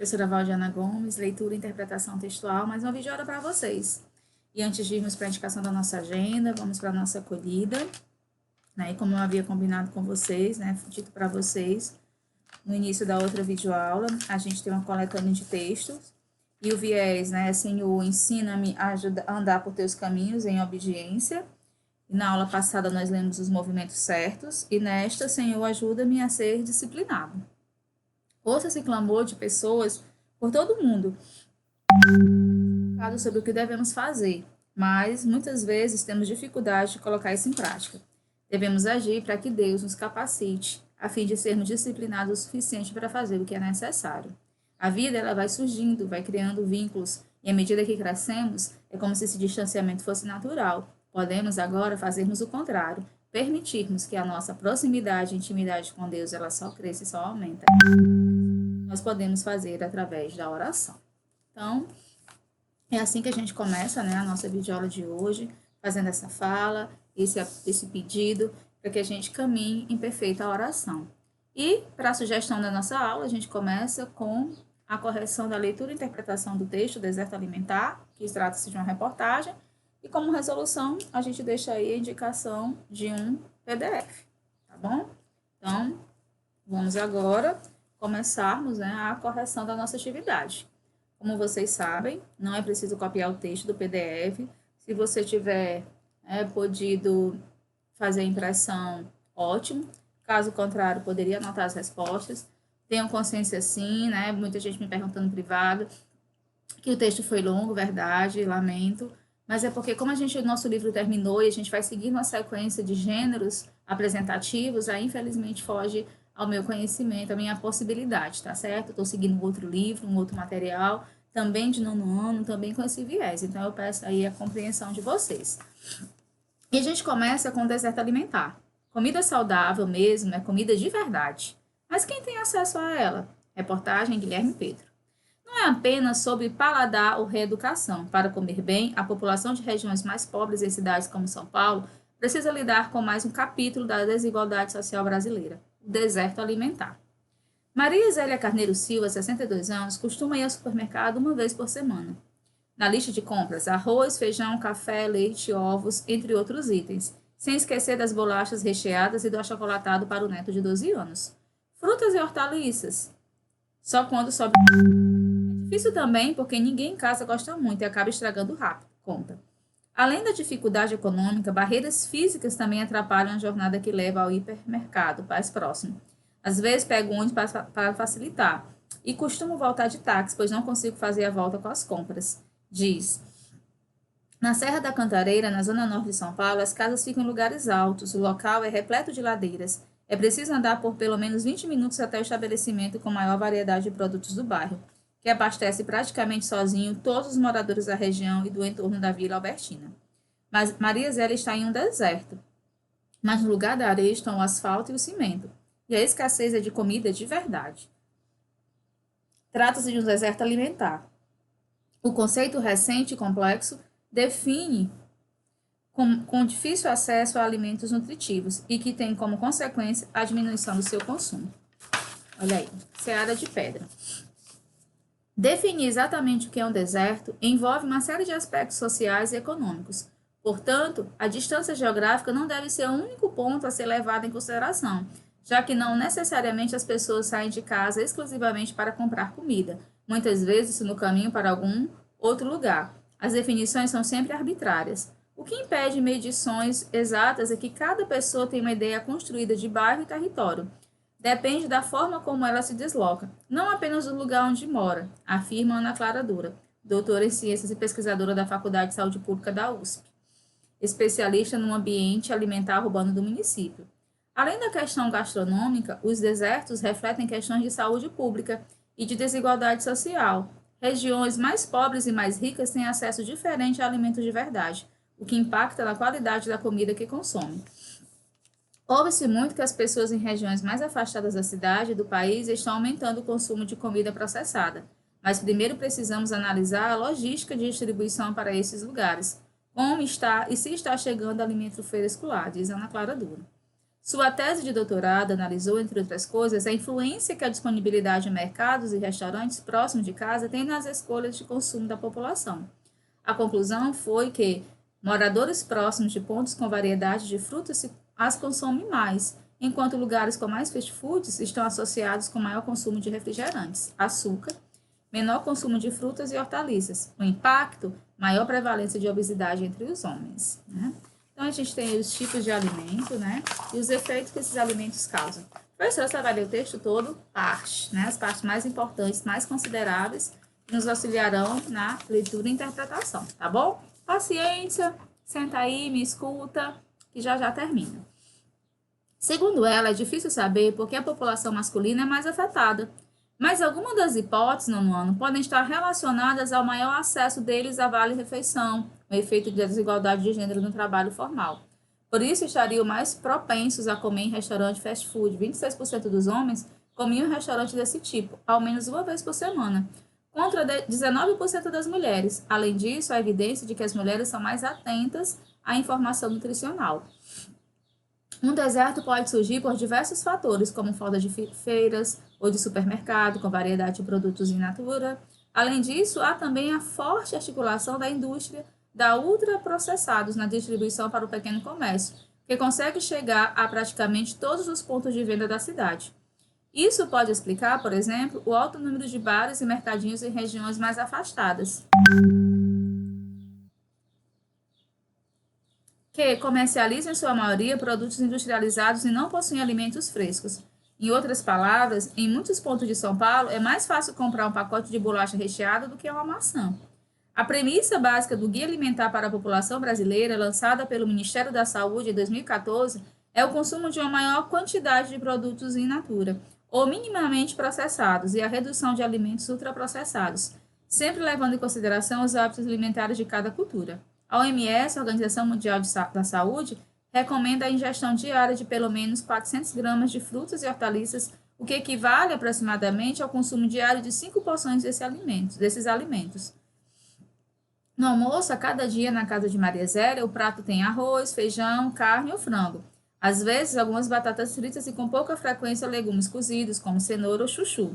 Professora Valdiana Gomes, leitura e interpretação textual, mais uma videoaula para vocês. E antes de irmos para a indicação da nossa agenda, vamos para a nossa acolhida, né? E como eu havia combinado com vocês, né, dito para vocês, no início da outra videoaula, a gente tem uma coletânea de textos, e o viés, né, Senhor, ensina-me a andar por teus caminhos em obediência. E na aula passada nós lemos os movimentos certos, e nesta, Senhor, ajuda-me a ser disciplinado. Ouça esse clamor de pessoas por todo o mundo sobre o que devemos fazer, mas muitas vezes temos dificuldade de colocar isso em prática. Devemos agir para que Deus nos capacite, a fim de sermos disciplinados o suficiente para fazer o que é necessário. A vida ela vai surgindo, vai criando vínculos, e à medida que crescemos, é como se esse distanciamento fosse natural. Podemos agora fazermos o contrário, permitirmos que a nossa proximidade e intimidade com Deus ela só cresça e só aumenta. Nós podemos fazer através da oração. Então, é assim que a gente começa, né, a nossa videoaula de hoje, fazendo essa fala, esse pedido, para que a gente caminhe em perfeita oração. E, para a sugestão da nossa aula, a gente começa com a correção da leitura e interpretação do texto Deserto Alimentar, que trata-se de uma reportagem, e como resolução, a gente deixa aí a indicação de um PDF, tá bom? Então, vamos agora começarmos, né, a correção da nossa atividade. Como vocês sabem, não é preciso copiar o texto do PDF. Se você tiver podido fazer a impressão, ótimo. Caso contrário, poderia anotar as respostas. Tenham consciência sim, né? Muita gente me perguntando no privado que o texto foi longo, verdade, lamento. Mas é porque como o nosso livro terminou e a gente vai seguir uma sequência de gêneros apresentativos, aí infelizmente foge ao meu conhecimento, à minha possibilidade, tá certo? Estou seguindo um outro livro, um outro material, também de nono ano, também com esse viés. Então, eu peço aí a compreensão de vocês. E a gente começa com o deserto alimentar. Comida saudável mesmo é comida de verdade. Mas quem tem acesso a ela? Reportagem Guilherme Pedro. Não é apenas sobre paladar ou reeducação. Para comer bem, a população de regiões mais pobres em cidades como São Paulo precisa lidar com mais um capítulo da desigualdade social brasileira, o deserto alimentar. Maria Zélia Carneiro Silva, 62 anos, costuma ir ao supermercado uma vez por semana. Na lista de compras, arroz, feijão, café, leite, ovos, entre outros itens, sem esquecer das bolachas recheadas e do achocolatado para o neto de 12 anos. Frutas e hortaliças, só quando sobe. É difícil também porque ninguém em casa gosta muito e acaba estragando rápido, conta. Além da dificuldade econômica, barreiras físicas também atrapalham a jornada que leva ao hipermercado mais próximo. Às vezes pego ônibus para facilitar e costumo voltar de táxi, pois não consigo fazer a volta com as compras. Diz. Na Serra da Cantareira, na zona norte de São Paulo, as casas ficam em lugares altos, o local é repleto de ladeiras. É preciso andar por pelo menos 20 minutos até o estabelecimento com maior variedade de produtos do bairro, que abastece praticamente sozinho todos os moradores da região e do entorno da Vila Albertina. Mas Maria Zélia está em um deserto, mas no lugar da areia estão o asfalto e o cimento, e a escassez é de comida de verdade. Trata-se de um deserto alimentar. O conceito recente e complexo define com difícil acesso a alimentos nutritivos e que tem como consequência a diminuição do seu consumo. Olha aí, seara de pedra. Definir exatamente o que é um deserto envolve uma série de aspectos sociais e econômicos. Portanto, a distância geográfica não deve ser o único ponto a ser levado em consideração, já que não necessariamente as pessoas saem de casa exclusivamente para comprar comida, muitas vezes no caminho para algum outro lugar. As definições são sempre arbitrárias. O que impede medições exatas é que cada pessoa tem uma ideia construída de bairro e território. Depende da forma como ela se desloca, não apenas do lugar onde mora, afirma Ana Clara Dura, doutora em Ciências e pesquisadora da Faculdade de Saúde Pública da USP, especialista no ambiente alimentar urbano do município. Além da questão gastronômica, os desertos refletem questões de saúde pública e de desigualdade social. Regiões mais pobres e mais ricas têm acesso diferente a alimentos de verdade, o que impacta na qualidade da comida que consomem. Ouve-se muito que as pessoas em regiões mais afastadas da cidade e do país estão aumentando o consumo de comida processada, mas primeiro precisamos analisar a logística de distribuição para esses lugares, como está e se está chegando alimento fresco lá, diz Ana Clara Dura. Sua tese de doutorado analisou, entre outras coisas, a influência que a disponibilidade de mercados e restaurantes próximos de casa tem nas escolhas de consumo da população. A conclusão foi que moradores próximos de pontos com variedade de frutas as consomem mais, enquanto lugares com mais fast foods estão associados com maior consumo de refrigerantes, açúcar, menor consumo de frutas e hortaliças. O impacto, maior prevalência de obesidade entre os homens. Né? Então, a gente tem os tipos de alimento, né? E os efeitos que esses alimentos causam. Professora, você vai ler o texto todo? Né? As partes mais importantes, mais consideráveis, que nos auxiliarão na leitura e interpretação, tá bom? Paciência, senta aí, me escuta, que já termina. Segundo ela, é difícil saber por que a população masculina é mais afetada, mas algumas das hipóteses, no ano, podem estar relacionadas ao maior acesso deles à vale-refeição, o efeito de desigualdade de gênero no trabalho formal. Por isso, estariam mais propensos a comer em restaurante fast food. 26% dos homens comiam em restaurante desse tipo, ao menos uma vez por semana, contra 19% das mulheres. Além disso, há evidência de que as mulheres são mais atentas à informação nutricional. Um deserto pode surgir por diversos fatores, como falta de feiras ou de supermercado com variedade de produtos in natura. Além disso, há também a forte articulação da indústria da ultraprocessados na distribuição para o pequeno comércio, que consegue chegar a praticamente todos os pontos de venda da cidade. Isso pode explicar, por exemplo, o alto número de bares e mercadinhos em regiões mais afastadas, que comercializam em sua maioria produtos industrializados e não possuem alimentos frescos. Em outras palavras, em muitos pontos de São Paulo, é mais fácil comprar um pacote de bolacha recheada do que uma maçã. A premissa básica do Guia Alimentar para a População Brasileira, lançada pelo Ministério da Saúde em 2014, é o consumo de uma maior quantidade de produtos in natura, ou minimamente processados, e a redução de alimentos ultraprocessados, sempre levando em consideração os hábitos alimentares de cada cultura. A OMS, a Organização Mundial da Saúde, recomenda a ingestão diária de pelo menos 400 gramas de frutas e hortaliças, o que equivale aproximadamente ao consumo diário de 5 porções desses alimentos. No almoço, a cada dia na casa de Maria Zélia, o prato tem arroz, feijão, carne ou frango. Às vezes, algumas batatas fritas e com pouca frequência legumes cozidos, como cenoura ou chuchu.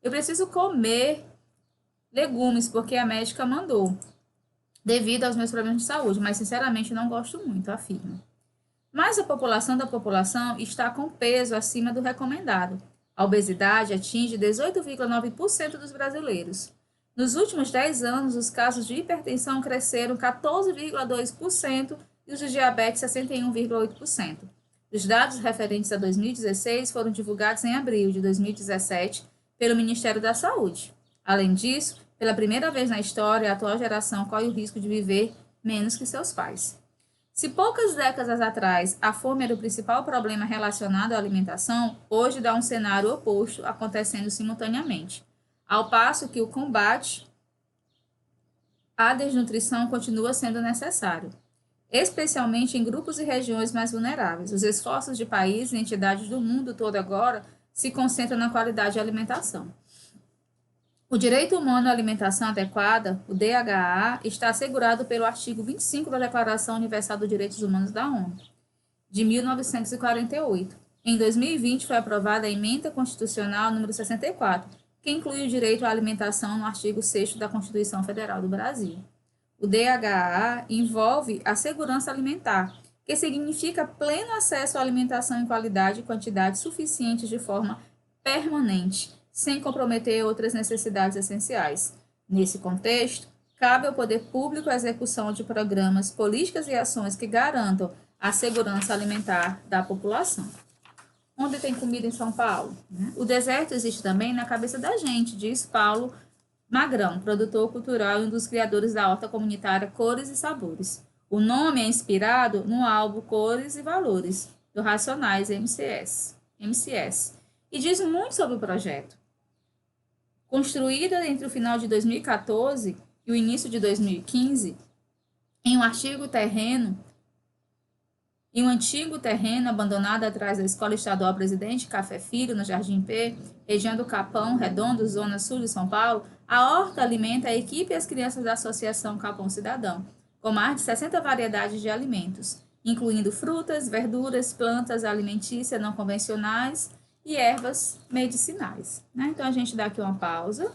Eu preciso comer legumes porque a médica mandou, devido aos meus problemas de saúde, mas sinceramente não gosto muito, afirma. Mas a população da população está com peso acima do recomendado. A obesidade atinge 18,9% dos brasileiros. Nos últimos 10 anos, os casos de hipertensão cresceram 14,2% e os de diabetes 61,8%. Os dados referentes a 2016 foram divulgados em abril de 2017 pelo Ministério da Saúde. Além disso, pela primeira vez na história, a atual geração corre o risco de viver menos que seus pais. Se poucas décadas atrás a fome era o principal problema relacionado à alimentação, hoje dá um cenário oposto acontecendo simultaneamente, ao passo que o combate à desnutrição continua sendo necessário, especialmente em grupos e regiões mais vulneráveis. Os esforços de países e entidades do mundo todo agora se concentram na qualidade de alimentação. O direito humano à alimentação adequada, o DHA, está assegurado pelo artigo 25 da Declaração Universal dos Direitos Humanos da ONU, de 1948. Em 2020, foi aprovada a Emenda Constitucional número 64, que inclui o direito à alimentação no artigo 6º da Constituição Federal do Brasil. O DHA envolve a segurança alimentar, que significa pleno acesso à alimentação em qualidade e quantidade suficientes de forma permanente, sem comprometer outras necessidades essenciais. Nesse contexto, cabe ao poder público a execução de programas, políticas e ações que garantam a segurança alimentar da população. Onde tem comida em São Paulo? O deserto existe também na cabeça da gente, diz Paulo Magrão, produtor cultural e um dos criadores da horta comunitária Cores e Sabores. O nome é inspirado no álbum Cores e Valores, do Racionais MCS, e diz muito sobre o projeto. Construída entre o final de 2014 e o início de 2015, em um antigo terreno abandonado atrás da Escola Estadual Presidente Café Filho, no Jardim P, região do Capão Redondo, zona sul de São Paulo, a horta alimenta a equipe e as crianças da Associação Capão Cidadão, com mais de 60 variedades de alimentos, incluindo frutas, verduras, plantas alimentícias não convencionais e ervas medicinais. Né? Então, a gente dá aqui uma pausa,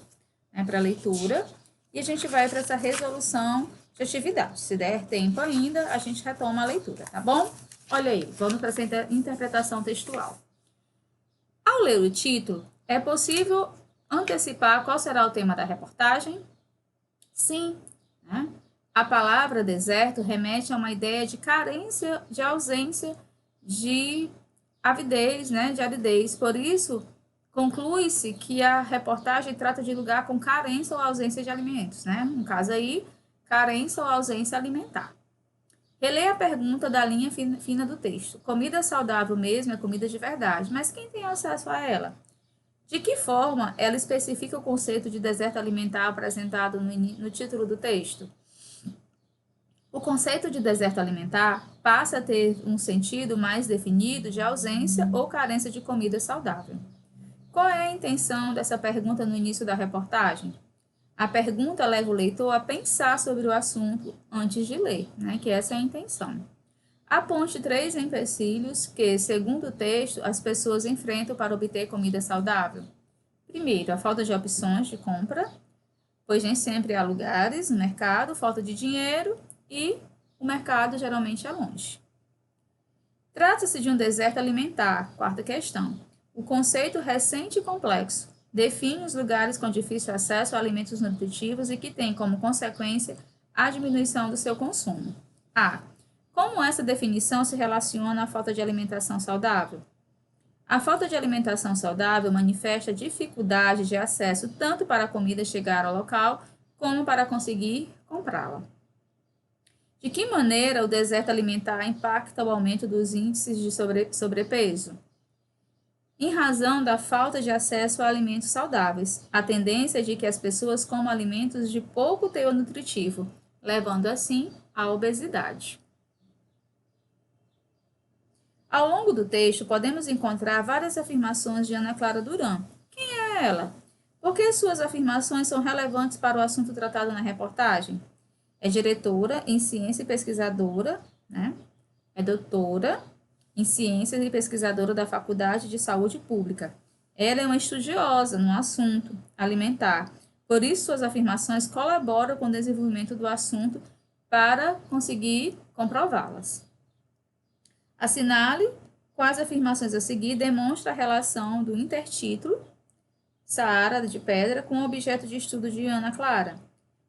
né, para a leitura e a gente vai para essa resolução de atividade. Se der tempo ainda, a gente retoma a leitura, tá bom? Olha aí, vamos para essa interpretação textual. Ao ler o título, é possível antecipar qual será o tema da reportagem? Sim, né? A palavra deserto remete a uma ideia de carência, de ausência, de avidez, né? De aridez. Por isso, conclui-se que a reportagem trata de lugar com carência ou ausência de alimentos, né? No caso aí, carência ou ausência alimentar. Releia a pergunta da linha fina do texto. Comida saudável mesmo é comida de verdade, mas quem tem acesso a ela? De que forma ela especifica o conceito de deserto alimentar apresentado no título do texto? O conceito de deserto alimentar passa a ter um sentido mais definido de ausência ou carência de comida saudável. Qual é a intenção dessa pergunta no início da reportagem? A pergunta leva o leitor a pensar sobre o assunto antes de ler, né? Que essa é a intenção. Aponte 3 empecilhos que, segundo o texto, as pessoas enfrentam para obter comida saudável. Primeiro, a falta de opções de compra, pois nem sempre há lugares no mercado, falta de dinheiro e o mercado geralmente é longe. Trata-se de um deserto alimentar, quarta questão. O conceito recente e complexo define os lugares com difícil acesso a alimentos nutritivos e que tem como consequência a diminuição do seu consumo. A. Como essa definição se relaciona à falta de alimentação saudável? A falta de alimentação saudável manifesta dificuldade de acesso tanto para a comida chegar ao local, como para conseguir comprá-la. De que maneira o deserto alimentar impacta o aumento dos índices de sobrepeso? Em razão da falta de acesso a alimentos saudáveis, a tendência é de que as pessoas comam alimentos de pouco teor nutritivo, levando assim à obesidade. Ao longo do texto, podemos encontrar várias afirmações de Ana Clara Duran. Quem é ela? Por que suas afirmações são relevantes para o assunto tratado na reportagem? É diretora em ciência e pesquisadora, né? É doutora em ciências e pesquisadora da Faculdade de Saúde Pública. Ela é uma estudiosa no assunto alimentar. Por isso, suas afirmações colaboram com o desenvolvimento do assunto para conseguir comprová-las. Assinale quais afirmações a seguir demonstram a relação do intertítulo Saara de Pedra com o objeto de estudo de Ana Clara.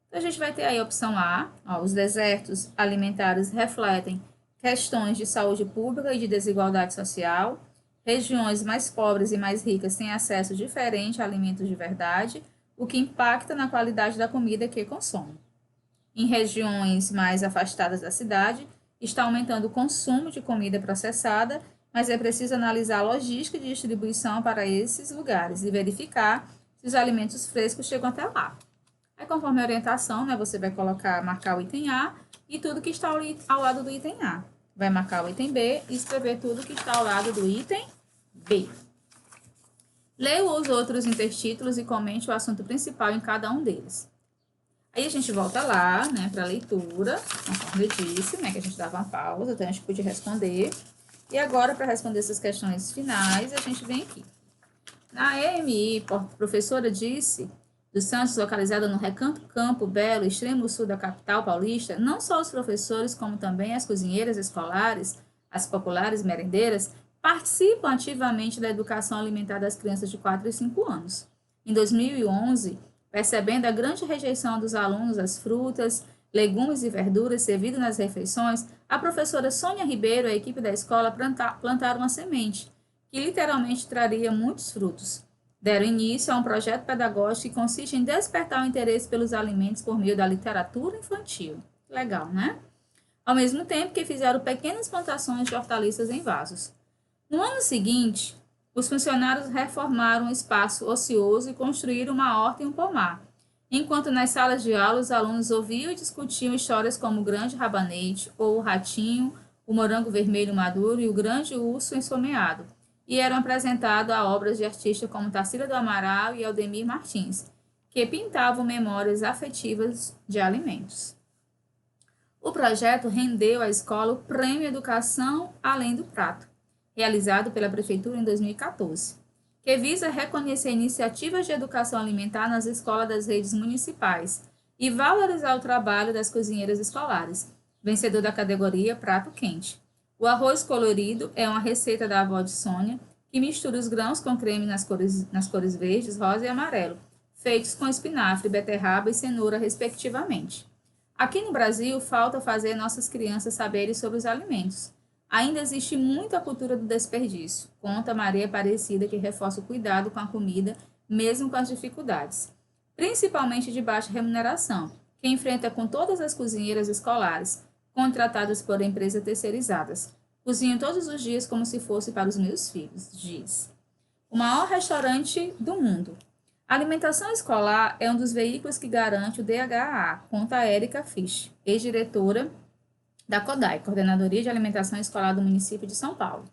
Então, a gente vai ter aí a opção A, os desertos alimentares refletem questões de saúde pública e de desigualdade social. Regiões mais pobres e mais ricas têm acesso diferente a alimentos de verdade, o que impacta na qualidade da comida que consomem. Em regiões mais afastadas da cidade, está aumentando o consumo de comida processada, mas é preciso analisar a logística de distribuição para esses lugares e verificar se os alimentos frescos chegam até lá. Aí, conforme a orientação, né, você vai marcar o item A e tudo que está ao lado do item A. Vai marcar o item B e escrever tudo que está ao lado do item B. Leia os outros intertítulos e comente o assunto principal em cada um deles. Aí a gente volta lá, né, para a leitura, conforme eu disse, né, que a gente dava uma pausa, então a gente podia responder. E agora, para responder essas questões finais, a gente vem aqui. Na EMI, professora disse dos Santos, localizada no Recanto Campo Belo, extremo sul da capital paulista, não só os professores, como também as cozinheiras escolares, as populares merendeiras, participam ativamente da educação alimentar das crianças de 4 e 5 anos. Em 2011, percebendo a grande rejeição dos alunos às frutas, legumes e verduras servidos nas refeições, a professora Sônia Ribeiro e a equipe da escola plantaram uma semente, que literalmente traria muitos frutos. Deram início a um projeto pedagógico que consiste em despertar o interesse pelos alimentos por meio da literatura infantil. Legal, né? Ao mesmo tempo que fizeram pequenas plantações de hortaliças em vasos. No ano seguinte, os funcionários reformaram um espaço ocioso e construíram uma horta e um pomar. Enquanto nas salas de aula os alunos ouviam e discutiam histórias como o grande rabanete, ou o ratinho, o morango vermelho maduro e o grande urso esfomeado, e eram apresentados a obras de artistas como Tarsila do Amaral e Aldemir Martins, que pintavam memórias afetivas de alimentos. O projeto rendeu à escola o Prêmio Educação Além do Prato, realizado pela Prefeitura em 2014, que visa reconhecer iniciativas de educação alimentar nas escolas das redes municipais e valorizar o trabalho das cozinheiras escolares, vencedor da categoria Prato Quente. O arroz colorido é uma receita da avó de Sônia, que mistura os grãos com creme nas cores verdes, rosa e amarelo, feitos com espinafre, beterraba e cenoura, respectivamente. Aqui no Brasil, falta fazer nossas crianças saberem sobre os alimentos. Ainda existe muita cultura do desperdício, conta Maria Aparecida, que reforça o cuidado com a comida, mesmo com as dificuldades, principalmente de baixa remuneração, que enfrenta com todas as cozinheiras escolares, contratadas por empresas terceirizadas. Cozinho todos os dias como se fosse para os meus filhos, diz. O maior restaurante do mundo. A alimentação escolar é um dos veículos que garante o DHA, conta a Érica Fisch, ex-diretora da CODAI, Coordenadoria de Alimentação Escolar do município de São Paulo,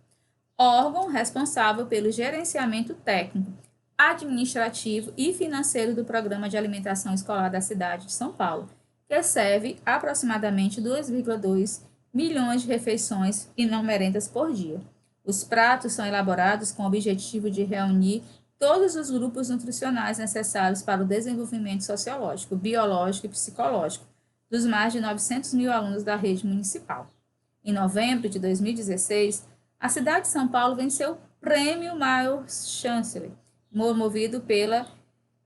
órgão responsável pelo gerenciamento técnico, administrativo e financeiro do Programa de Alimentação Escolar da cidade de São Paulo, que serve aproximadamente 2,2 milhões de refeições e não merendas por dia. Os pratos são elaborados com o objetivo de reunir todos os grupos nutricionais necessários para o desenvolvimento sociológico, biológico e psicológico dos mais de 900 mil alunos da rede municipal. Em novembro de 2016, a cidade de São Paulo venceu o Prêmio Maior Chanceler, promovido pela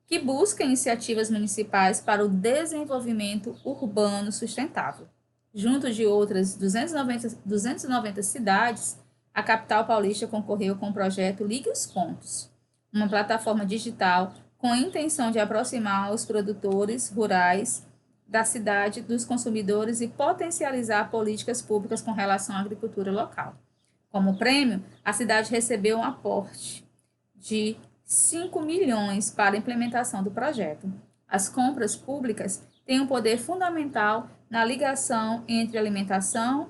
que busca iniciativas municipais para o desenvolvimento urbano sustentável. Junto de outras 290 cidades, a capital paulista concorreu com o projeto Ligue os Pontos, uma plataforma digital com a intenção de aproximar os produtores rurais da cidade dos consumidores e potencializar políticas públicas com relação à agricultura local. Como prêmio, a cidade recebeu um aporte de 5 milhões para a implementação do projeto. As compras públicas têm um poder fundamental na ligação entre a alimentação,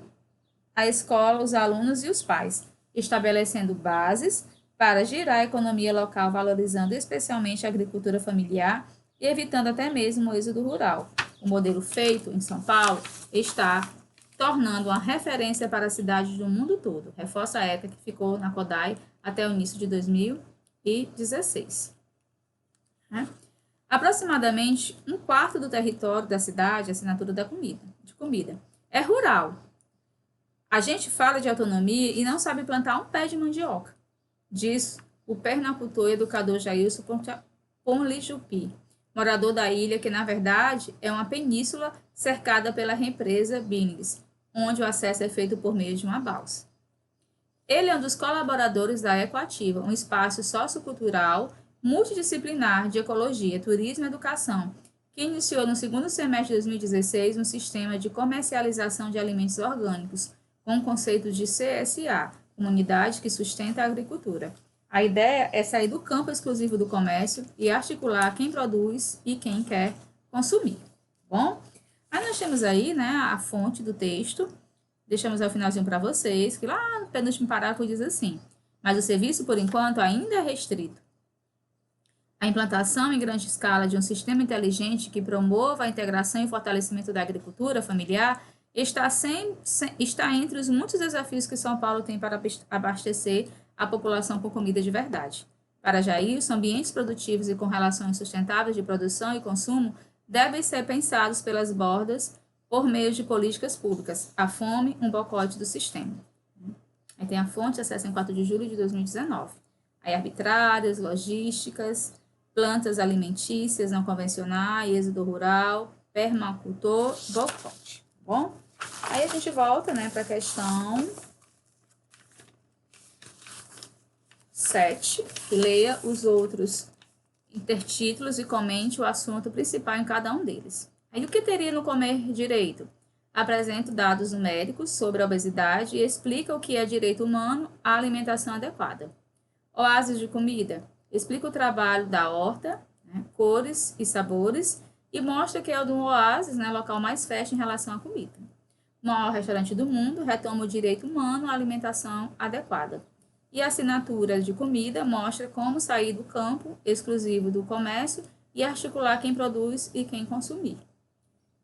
a escola, os alunos e os pais, estabelecendo bases para girar a economia local, valorizando especialmente a agricultura familiar e evitando até mesmo o êxodo rural. O modelo feito em São Paulo está tornando uma referência para a cidade do mundo todo. Reforça a ECA, que ficou na CODAI até o início de 2016. Aproximadamente um quarto do território da cidade, assinatura de comida, é rural. A gente fala de autonomia e não sabe plantar um pé de mandioca, diz o permacultor e educador Jailson Ponlijupi, morador da ilha, que na verdade é uma península cercada pela represa Billings, onde o acesso é feito por meio de uma balsa. Ele é um dos colaboradores da Ecoativa, um espaço sociocultural multidisciplinar de ecologia, turismo e educação, que iniciou no segundo semestre de 2016 um sistema de comercialização de alimentos orgânicos, com o conceito de CSA, Comunidade que Sustenta a Agricultura. A ideia é sair do campo exclusivo do comércio e articular quem produz e quem quer consumir. Bom, aí nós temos aí, né, a fonte do texto. Deixamos ao finalzinho para vocês, que lá no penúltimo parágrafo diz assim: mas o serviço, por enquanto, ainda é restrito. A implantação em grande escala de um sistema inteligente que promova a integração e fortalecimento da agricultura familiar está entre os muitos desafios que São Paulo tem para abastecer a população com comida de verdade. Para Jailson, ambientes produtivos e com relações sustentáveis de produção e consumo devem ser pensados pelas bordas por meio de políticas públicas. A fome, um boicote do sistema. Aí tem a fonte, acesso em 4 de julho de 2019. Aí arbitrárias, logísticas, plantas alimentícias não convencionais, êxodo rural, permacultor, boicote. Tá bom? Aí a gente volta, né, para a questão 7. Leia os outros intertítulos e comente o assunto principal em cada um deles. Aí o que teria no Comer Direito? Apresenta dados numéricos sobre a obesidade e explica o que é direito humano à alimentação adequada. Oásis de comida. Explica o trabalho da horta, né, cores e sabores, e mostra que é o do oásis, né, local mais fértil em relação à comida. O maior restaurante do mundo retoma o direito humano à alimentação adequada. E a assinatura de comida mostra como sair do campo exclusivo do comércio e articular quem produz e quem consumir.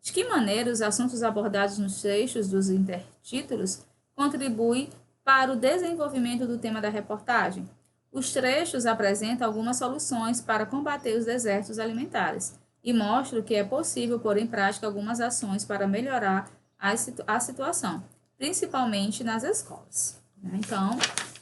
De que maneira os assuntos abordados nos trechos dos intertítulos contribuem para o desenvolvimento do tema da reportagem? Os trechos apresentam algumas soluções para combater os desertos alimentares e mostram que é possível pôr em prática algumas ações para melhorar a situação, principalmente nas escolas. Então,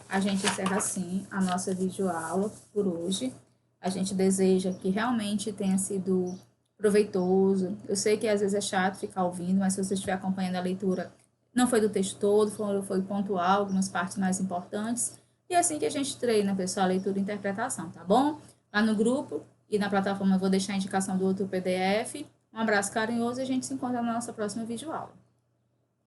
a gente encerra assim a nossa videoaula por hoje. A gente deseja que realmente tenha sido proveitoso. Eu sei que às vezes é chato ficar ouvindo, mas se você estiver acompanhando a leitura, não foi do texto todo, foi pontual, algumas partes mais importantes. E é assim que a gente treina, pessoal, a leitura e interpretação, tá bom? Lá no grupo e na plataforma eu vou deixar a indicação do outro PDF. Um abraço carinhoso e a gente se encontra na nossa próxima videoaula.